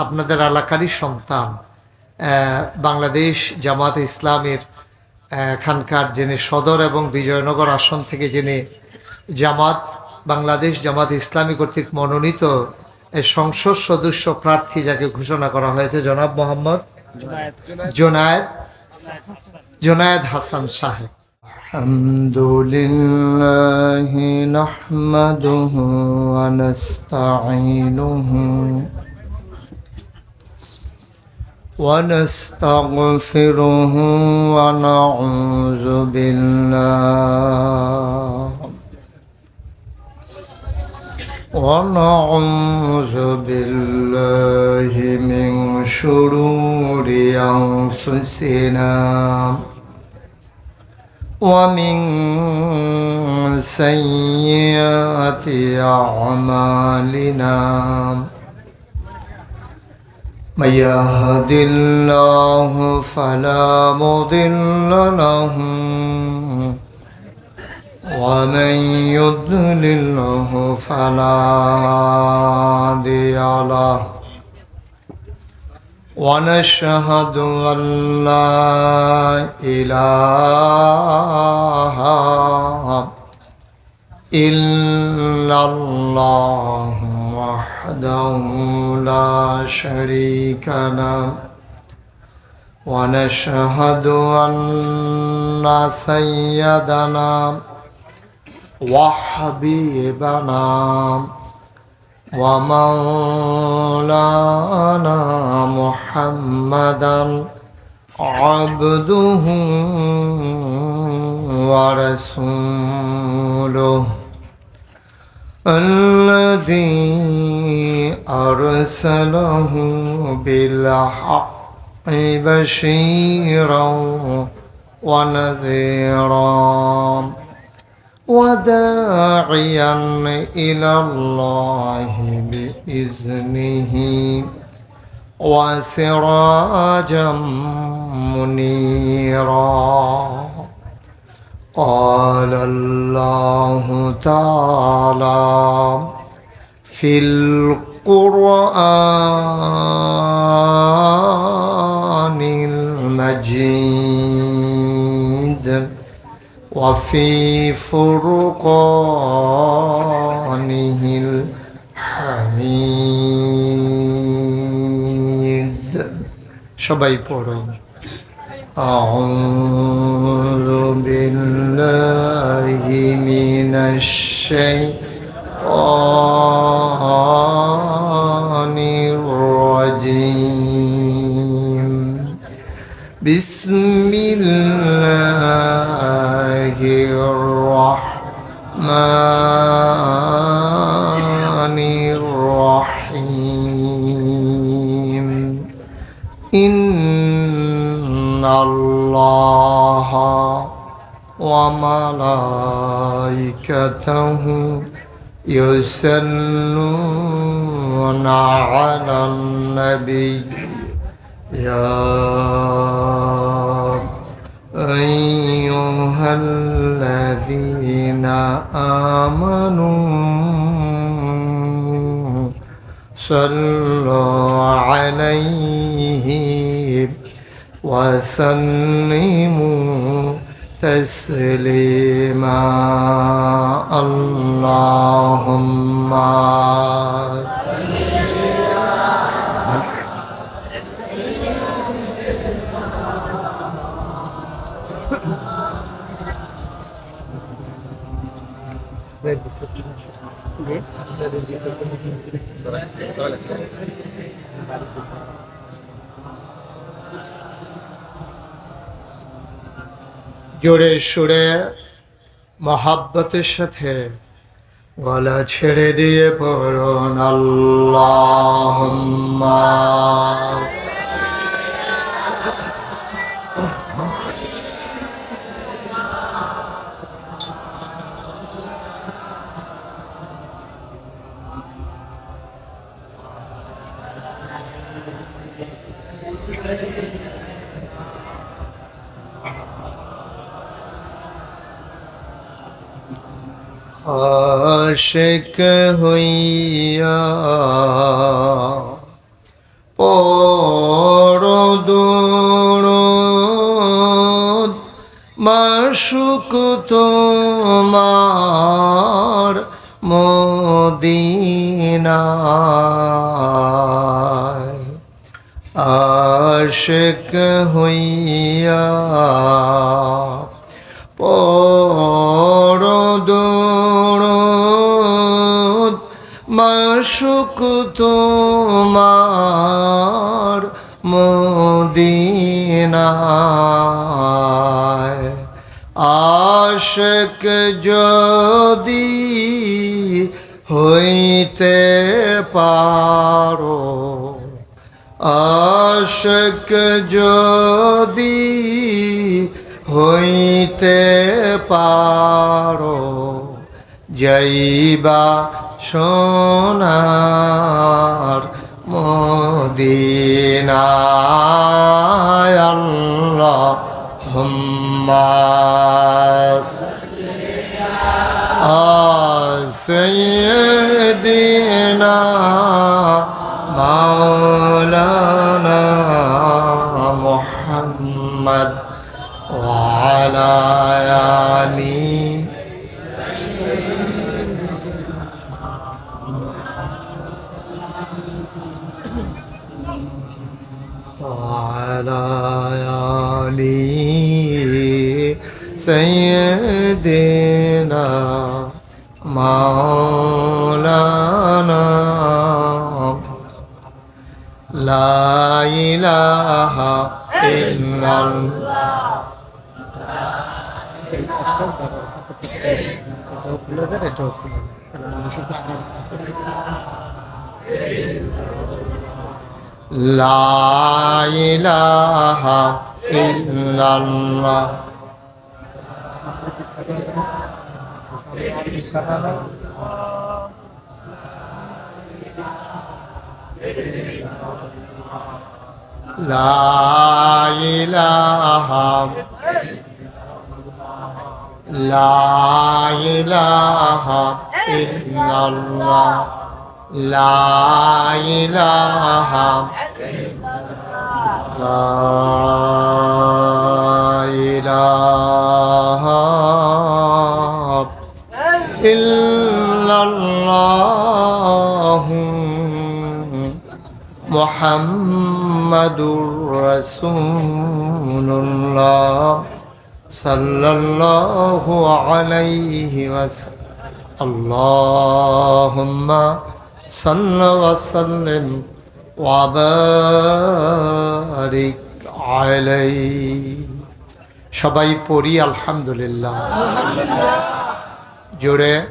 আপনাদের এলাকারই সন্তান, বাংলাদেশ জামাত ইসলামের খানকার যিনি সদর এবং বিজয়নগর আসন থেকে যিনি বাংলাদেশ জামাত ইসলামী কর্তৃক মনোনীত সংসদ সদস্য প্রার্থী যাকে ঘোষণা করা হয়েছে জনাব মোহাম্মদ জুনায়েদ হাসান সাহেব। আলহামদুলিল্লাহি নাহমাদুহু ওয়া নাস্তাঈনুহু ونستغفره ونعوذ بالله من شرور أنفسنا ومن سيئات أعمالنا من يهد الله فلا مضل له ومن يضلله فلا هادي له ونشهد أن لا إله إلا الله وحده لا شريك له ونشهد أن سيدنا وحبيبنا ومولانا محمدا عبده ورسوله الذي أرسله بالحق بشيرا ونذيرا وداعيا إلى الله بإذنه وسراجا منيرا. قال الله تعالى في القرآن المجيد وفي فرقانه الحميد. সবাই পড়ুন أعوذ بالله من الشيطان الرجيم. بسم الله الرحمن الرحيم. إن الله وملائكته يصلون على النبي يا أيها الذين آمنوا صلوا عليه وسلموا تسليما. اللهم জোরে সুরে মহাব্বতের সাথে গলা ছেড়ে দিয়ে পড়ুন আল্লাহুম্মা आशिक हुइया পরদুরুদ মাশুক তোমার মদিনায় আশিক হইয়া পরদুরুদ মাশুক তোমার মদিনায় আশিক যদি হইতে পারো আশিক যদি হইতে পারো যাইবা সোনার মদিনায় আল্লাহুম্মা সাইয়্যিদিনা মাওলানা মুহাম্মদ ওয়া আলা আলিহি وعلى آله سيدنا مولانا لا إله إلا الله لا إله إلا الله لا إله لا إله إلا الله لا إله لا إله إلا الله محمد رسول الله صلى الله عليه وسلم اللهم صل وسلم وبارك عليه সবাই পড়ি আলহামদুলিল্লাহ জোরে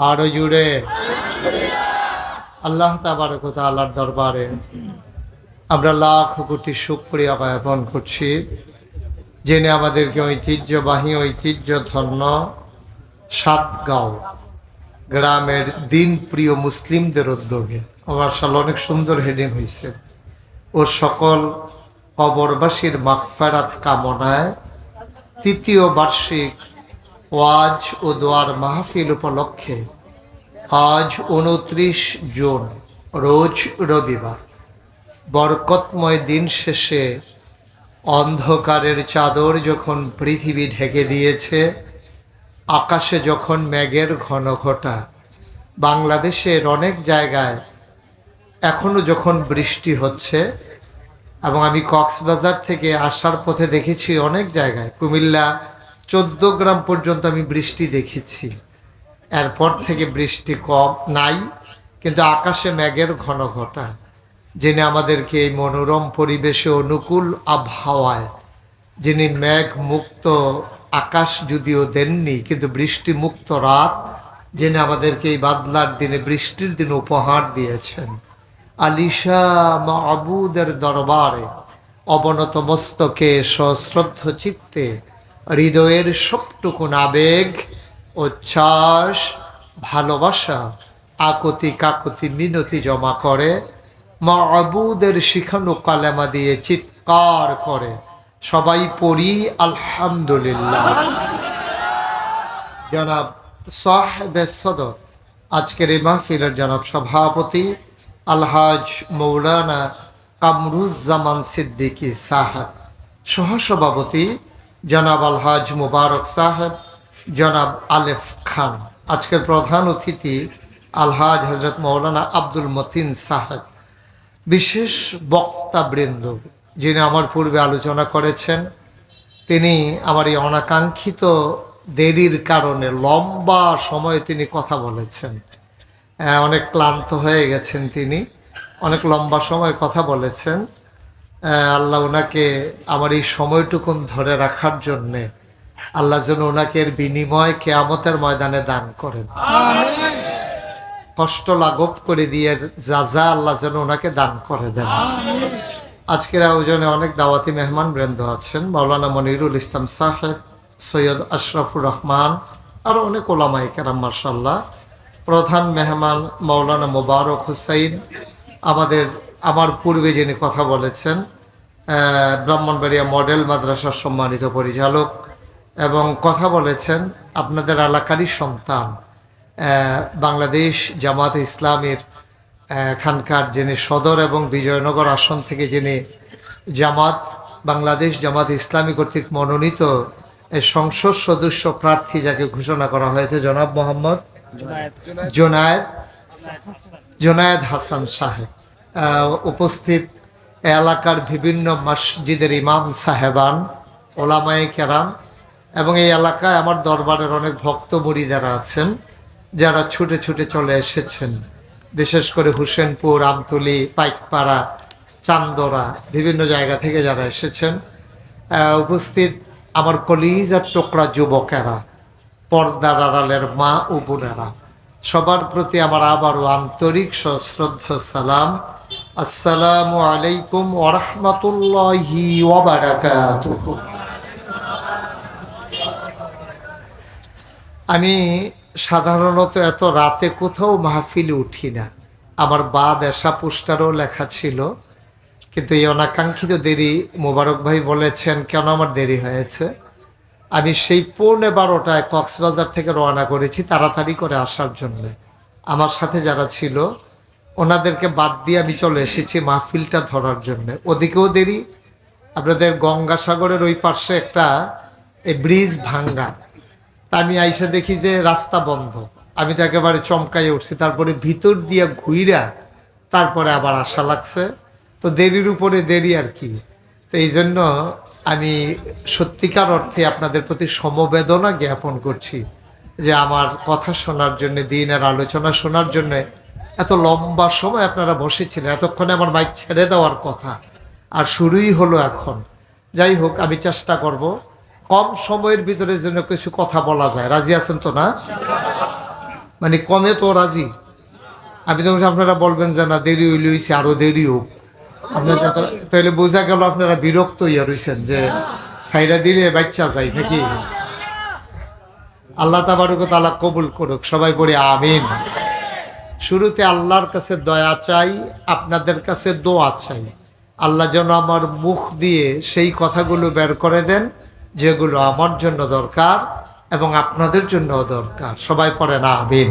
আরো জোরে আল্লাহ তাবারক ওয়া তাআলার দরবারে আমরা লাখ কোটি শুকরিয়া জ্ঞাপন করছি যিনি আমাদেরকে ঐতিহ্যবাহী ঐতিহ্যধন্য সাতগাঁও গ্রামের দিন প্রিয় মুসলিমদের উদ্যোগে মাশাআল্লাহ অনেক সুন্দর হেডিং হয়েছে ও সকল কবরবাসীর মাগফিরাত কামনায় তৃতীয় বার্ষিক ওয়াজ ও দোয়ার মাহফিল উপলক্ষে আজ 29 জুন রোজ রবিবার বরকতময় দিন শেষে অন্ধকারের চাদর যখন পৃথিবী ঢেকে দিয়েছে আকাশে যখন মেঘের ঘনঘটা বাংলাদেশের অনেক জায়গায় এখনও যখন বৃষ্টি হচ্ছে এবং আমি কক্সবাজার থেকে আসার পথে দেখেছি অনেক জায়গায় কুমিল্লা 14 গ্রাম পর্যন্ত আমি বৃষ্টি দেখেছি এরপর থেকে বৃষ্টি কম নাই কিন্তু আকাশে মেঘের ঘনঘটা যিনি আমাদেরকে এই মনোরম পরিবেশে অনুকূল আবহাওয়ায় যিনি মেঘ মুক্ত আকাশ যদিও দেননি কিন্তু বৃষ্টি মুক্ত রাত যিনি আমাদেরকে এই বাদলার দিনে বৃষ্টির দিন উপহার দিয়েছেন আলিশা মাবুদের দরবারে অবনত মস্তকে সশ্রদ্ধ চিত্তে হৃদয়ের সবটুকুন আবেগ উচ্ছ্বাস ভালোবাসা আকুতি কাকুতি মিনতি জমা করে মাবুদের শিখানো কালেমা দিয়ে চিৎকার করে সবাই পড়ি আলহামদুলিল্লাহ। জনাব সাহেবে সদর আজকের এই মাহফিলের জনাব সভাপতি আলহাজ মৌলানা কামরুজ্জামান সিদ্দিকী সাহেব, সহসভাপতি জনাব আলহাজ মুবারক সাহেব, জনাব আলেফ খান। আজকের প্রধান অতিথি আলহাজ হজরত মৌলানা আব্দুল মতিন সাহেব। বিশেষ বক্তাবৃন্দ যিনি আমার পূর্বে আলোচনা করেছেন, তিনি আমার এই অনাকাঙ্ক্ষিত দেরির কারণে লম্বা সময় তিনি কথা বলেছেন। অনেক ক্লান্ত হয়ে গেছেন, তিনি অনেক লম্বা সময় কথা বলেছেন। আল্লাহ ওনাকে আমার এই সময়টুকুন ধরে রাখার জন্যে আল্লাহ যেন ওনাকে এর বিনিময় কিয়ামতের ময়দানে দান করেন। কষ্ট লাঘব করে দিয়ে যা আল্লাহ যেন ওনাকে দান করে দেন। আজকের আয়োজনে অনেক দাওয়াতি মেহমান বৃন্দ আছেন। মাওলানা মনিরুল ইসলাম সাহেব, সৈয়দ আশরাফুর রহমান, আরও অনেক ওলামায়ে কেরাম মাশাআল্লাহ। প্রধান মেহমান মাওলানা মোবারক হুসাইন, আমার পূর্বে যিনি কথা বলেছেন, ব্রাহ্মণবাড়িয়া মডেল মাদ্রাসার সম্মানিত পরিচালক, এবং কথা বলেছেন আপনাদের এলাকারই সন্তান, বাংলাদেশ জামাত ইসলামের খানকার যিনি সদর এবং বিজয়নগর আসন থেকে যিনি বাংলাদেশ জামাত ইসলামী কর্তৃক মনোনীত সংসদ সদস্য প্রার্থী যাকে ঘোষণা করা হয়েছে, জনাব মোহাম্মদ জোনায়েদ হাসান সাহেব। উপস্থিত এলাকার বিভিন্ন মসজিদের ইমাম সাহেবান, ওলামায়ে কেরাম, এবং এই এলাকায় আমার দরবারের অনেক ভক্ত মুরিদারা আছেন যারা ছুটে ছুটে চলে এসেছেন। বিশেষ করে হুসেনপুর, আমতলী, পাইকপাড়া, চান্দরা, বিভিন্ন জায়গা থেকে যারা এসেছেন। উপস্থিত আমার কলিজার টুকরা যুবকেরা, পর্দার আড়ালের মা ও বোনেরা, সবার প্রতি আমার আবারও আন্তরিক সশ্রদ্ধ সালাম। আসসালামু আলাইকুম ওয়া রাহমাতুল্লাহি ওয়া বারাকাতুহু। আমি সাধারণত এত রাতে কোথাও মাহফিলে উঠি না। আমার বাদ এসা পোস্টারও লেখা ছিল, কিন্তু এই অনাকাঙ্ক্ষিত দেরি, মোবারক ভাই বলেছেন কেন আমার দেরি হয়েছে। আমি সেই 11:15টায় কক্সবাজার থেকে রওনা করেছি তাড়াতাড়ি করে আসার জন্যে। আমার সাথে যারা ছিল ওনাদেরকে বাদ দিয়ে আমি চলে এসেছি মাহফিলটা ধরার জন্যে। ওদিকেও দেরি, আপনাদের গঙ্গাসাগরের ওই পাশে একটা এই ব্রিজ ভাঙ্গা, তা আমি আইসা দেখি যে রাস্তা বন্ধ। আমি তো একেবারে চমকাইয়ে উঠছি। তারপরে ভিতর দিয়ে ঘুইরা তারপরে আবার আশা লাগছে। তো দেরির উপরে দেরি আর কি। তো এই জন্য আমি সত্যিকার অর্থে আপনাদের প্রতি সমবেদনা জ্ঞাপন করছি যে আমার কথা শোনার জন্য, দিনের আলোচনা শোনার জন্য এত লম্বা সময় আপনারা বসেছিলেন। এতক্ষণে আমার মাইক ছেড়ে দেওয়ার কথা, আর শুরুই হলো এখন। যাই হোক, আমি চেষ্টা করব কম সময়ের ভিতরে যেন কিছু কথা বলা যায়। রাজি আছেন তো? না মানে কমে তো রাজি। আমি তো আপনারা বলবেন যে না দেরি হইছে, আরও দেরি হোক। আপনার তাহলে বোঝা গেল আপনারা বিরক্ত ইয়া রয়েছেন যে সাইডা দিলে বাচ্চা যায় নাকি। আল্লাহ তাবারক ওয়া তাআলা কবুল করুক। সবাই পড়ে আমিন। শুরুতে আল্লাহর কাছে দয়া চাই, আপনাদের কাছে দোয়া চাই। আল্লাহ যেন আমার মুখ দিয়ে সেই কথাগুলো বের করে দেন যেগুলো আমার জন্য দরকার এবং আপনাদের জন্যও দরকার। সবাই পড়ে না আমিন।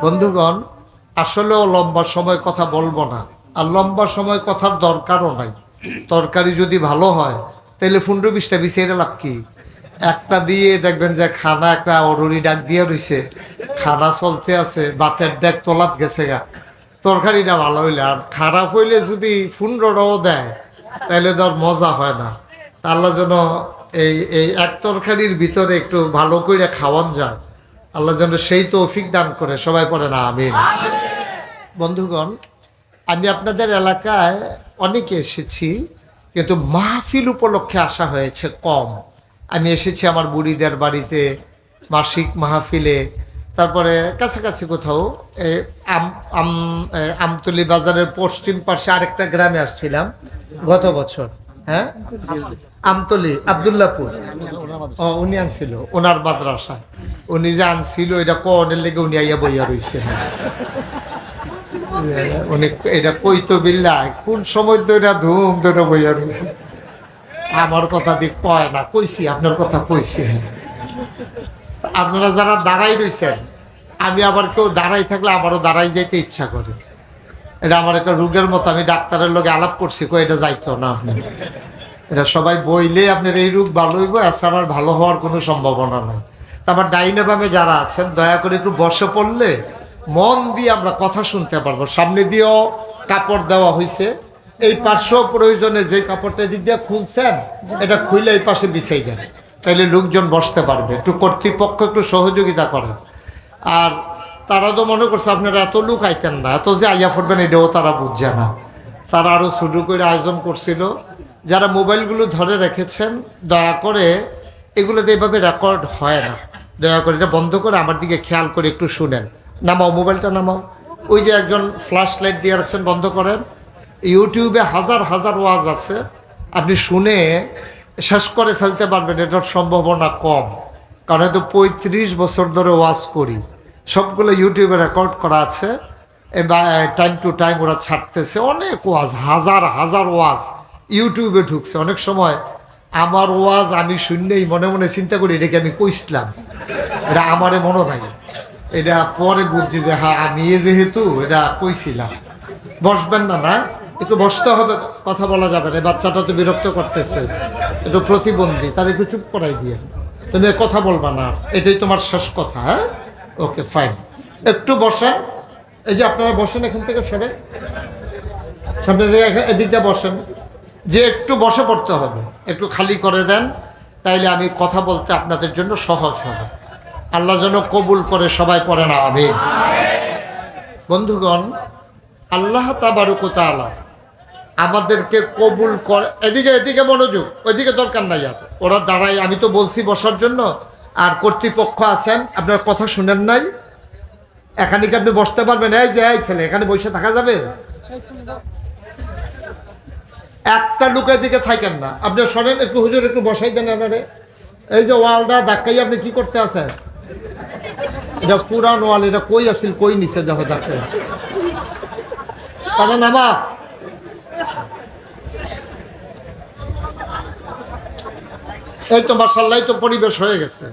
বন্ধুগণ, আসলেও লম্বা সময় কথা বলবো না, আর লম্বা সময় কথার দরকারও নাই। তরকারি যদি ভালো হয় তাহলে 15-20টা বিছিয়ে লাভ কি? একটা দিয়ে দেখবেন যে খানা একটা অরুরি ডাক দিয়ে রয়েছে, খানা চলতে আছে, বাতের ডাক তোলাত গেছে গা, তরকারিটা ভালো হইলে। আর খারাপ হইলে যদি 15টাও দেয় তাহলে ধর মজা হয় না। আল্লাহ যেন এই এক তরকারির ভিতরে একটু ভালো করে খাওয়ান যায়, আল্লাহ যেন সেই তৌফিক দান করে। সবাই পড়ে না আমিন। বন্ধুগণ, আমি আপনাদের এলাকায় অনেকে এসেছি, কিন্তু মাহফিল উপলক্ষে আসা হয়েছে কম। আমি এসেছি আমার বুড়িদের বাড়িতে মাসিক মাহফিলে, তারপরে কাছাকাছি কোথাও আমতলী বাজারের পশ্চিম পাশে আরেকটা গ্রামে আসছিলাম গত বছর। হ্যাঁ, আমতলী আবদুল্লাপুর। উনি আনছিল ওনার মাদ্রাসায়। উনি যে আনছিল এটা কনের লেগে উনি আইয়া বইয়া রয়েছে। উনি এটা কইতো বিল্লাহ কোন সময় ধরে ধুম ধরে বইয়া রয়েছে। আমার কথা দিয়ে কয় না, কইছি আপনার কথা কইছি। আপনারা যারা দাঁড়াই রয়েছেন, আমি আবার কেউ দাঁড়াই থাকলে আমারও দাঁড়াই যাইতে ইচ্ছা করে। এটা আমার একটা রোগের মতো, আমি ডাক্তারের লগে আলাপ করছি, কই এটা যাইতো না আপনি, এটা সবাই বইলে আপনার এই রোগ ভালো হইব, এছাড়া আর ভালো হওয়ার কোনো সম্ভাবনা নাই। তারপর ডাইনে বামে যারা আছেন দয়া করে একটু বসে পড়লে মন দিয়ে আমরা কথা শুনতে পারবো। সামনে দিয়েও কাপড় দেওয়া হয়েছে, এই পাশেও প্রয়োজনে যে কাপড়টা দিক দিয়ে খুলছেন এটা খুলে এই পাশে বিছাই দেন, তাইলে লোকজন বসতে পারবে। একটু কর্তৃপক্ষ একটু সহযোগিতা করেন। আর তারা তো মনে করছে আপনারা এত লোক আইতেন না, এত যে আইয়া ফুটবেন এটাও তারা বুঝছে না। তারা আরও শুরু করে আয়োজন করছিল। যারা মোবাইলগুলো ধরে রেখেছেন দয়া করে, এগুলোতে এইভাবে রেকর্ড হয় না, দয়া করে এটা বন্ধ করে আমার দিকে খেয়াল করে একটু শুনেন। নামাও, মোবাইলটা নামাও। ওই যে একজন ফ্ল্যাশ লাইট দিয়ে রাখছেন, বন্ধ করেন। ইউটিউবে হাজার হাজার ওয়াজ আছে, আপনি শুনে শেষ করে ফেলতে পারবেন, এটার সম্ভাবনা কম। কারণ হয়তো 35 বছর ধরে ওয়াজ করি, সবগুলো ইউটিউবে রেকর্ড করা আছে, টাইম টু টাইম ওরা ছাড়তেছে। অনেক ওয়াজ, হাজার হাজার ওয়াজ ইউটিউবে ঢুকছে। অনেক সময় আমার ওয়াজ আমি শুনলেই মনে মনে চিন্তা করি এটাকে আমি কইছিলাম, এটা আমারে মনে নাই, এটা পরে বুঝছি যে হ্যাঁ আমি যেহেতু এটা কইছিলাম। বসবেন না? না, একটু বসতে হবে, কথা বলা যাবে না। বাচ্চাটা তো বিরক্ত করতেছে, একটু প্রতিবন্ধী, তার একটু চুপ করাই দিয়ে। তুমি কথা বলবা না, এটাই তোমার শেষ কথা। হ্যাঁ, ওকে ফাইন। একটু বসেন, এই যে আপনারা বসেন, এখান থেকে সরে সামনে থেকে এদিকটা বসেন। যে একটু বসে পড়তে হবে, একটু খালি করে দেন, তাইলে আমি কথা বলতে আপনাদের জন্য সহজ হবে। আল্লাহ যেন কবুল করে, সবাই পড়ে না আমিন। বন্ধুগণ, আল্লাহ তাবারক ওয়া তাআলা আমাদেরকে কবুল করে। এদিকে এদিকে মনোযোগ, ওইদিকে দরকার নাই আর, ওরা দাঁড়ায়। আমি তো বলছি বসার জন্য, আর কর্তৃপক্ষ আছেন, আপনার কথা শুনেন নাই। এখানে কি আপনি বসতে পারবেন? এই যে এই ছেলে, এখানে বসে থাকা যাবে? একটা লুকের দিকে থাকেন না, আপনি শোনেন। একটু হুজুর একটু বসাই দেন এনারে। এই যে ওয়ালটা ধাক্কাই আপনি কি করতে আছেন? এটা পুরান ওয়াল, এটা কই আসিল, কই নিচে দেখো ধাক্কা। কারণ নামা, এই তো মাশাআল্লাহ, তো পরিবেশ হয়ে গেছে।